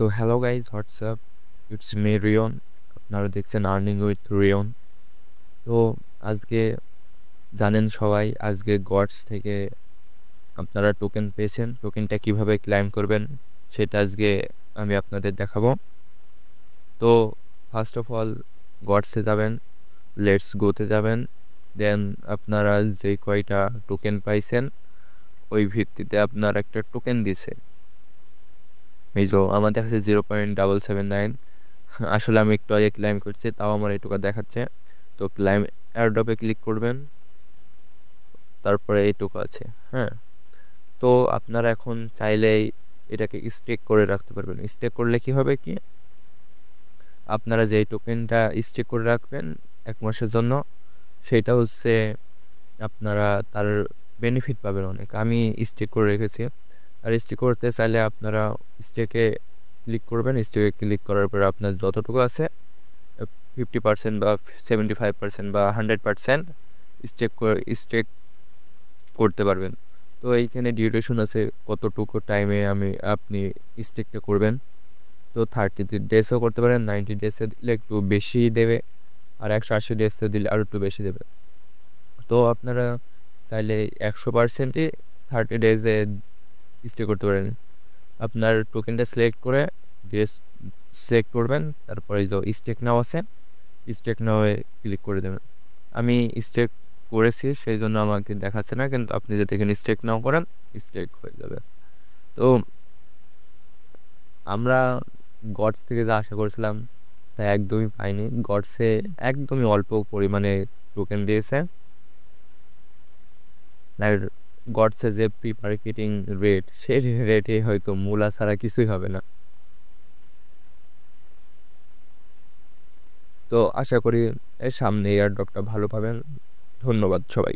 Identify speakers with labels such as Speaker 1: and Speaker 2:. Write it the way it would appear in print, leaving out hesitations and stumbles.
Speaker 1: তো hello guys, WhatsApp, it's me Riyon. আপনারা দেখছেন আর্নিং উইথ রিয়ন। তো আজকে জানেন সবাই, আজকে গডস থেকে আপনারা টোকেন পেয়েছেন। টোকেনটা কিভাবে ক্লাইম করবেন সেটা আজকে আমি আপনাদের দেখাবো। তো ফার্স্ট অফ অল গডসে যাবেন, লেটস গোতে যাবেন। দেন আপনারা যে কয়টা টোকেন পাইছেন ওই ভিত্তিতে আপনার একটা টোকেন দিছে। এই তো আমার দেখাচ্ছে 0.779। আসলে আমি একটু আগে ক্লাইম করছি, তাও আমার এইটুকু দেখাচ্ছে। তো ক্লাইম এয়ারড্রপে ক্লিক করবেন, তারপরে এইটুকু আছে। হ্যাঁ, তো আপনারা এখন চাইলেই এটাকে স্টেক করে রাখতে পারবেন। স্টেক করলে কি হবে কি, আপনারা যে টোকেনটা স্টেক করে রাখবেন 1 মাসের জন্য, সেটা হচ্ছে আপনারা তার বেনিফিট পাবেন অনেক। আমি স্টেক করে রেখেছি। আর স্টেক করতে চাইলে আপনারা স্টেকে ক্লিক করবেন। স্টেকে ক্লিক করার পর আপনার যতটুকু আছে 50% বা 75% বা 100% স্টেক করতে পারবেন। তো এইখানে ডিউরেশন আছে কতটুকু টাইমে আপনি স্টেকটা করবেন। তো 30 ডেজও করতে পারেন, 90 ডেজে দিলে একটু বেশি দেবে, আর 180 ডেজে দিলে আরও একটু বেশি দেবে। তো আপনারা চাইলে 100%ই 30 ডেজে স্টে করতে পারেন। আপনার টোকেনটা সিলেক্ট করে ডেজ সিলেক্ট করবেন, তারপরে যে স্টেক নাও আছে, স্টেক নাওয়ে ক্লিক করে দেবেন। আমি স্টেক করেছি সেই জন্য আমাকে দেখাচ্ছে না, কিন্তু আপনি যদি এখানে স্টেক নাও করেন স্টেক হয়ে যাবে। তো আমরা গডস থেকে যা আশা করেছিলাম তা একদমই পাইনি। গডসে একদমই অল্প পরিমাণে টোকেন দিয়েছে। আর গডসের যে প্রি মার্কেটিং রেট, সেই রেটে হয়তো মূলা ছাড়া কিছুই হবে না। তো আশা করি এর সামনে এয়ারড্রপটা ভালো পাবেন। ধন্যবাদ সবাই।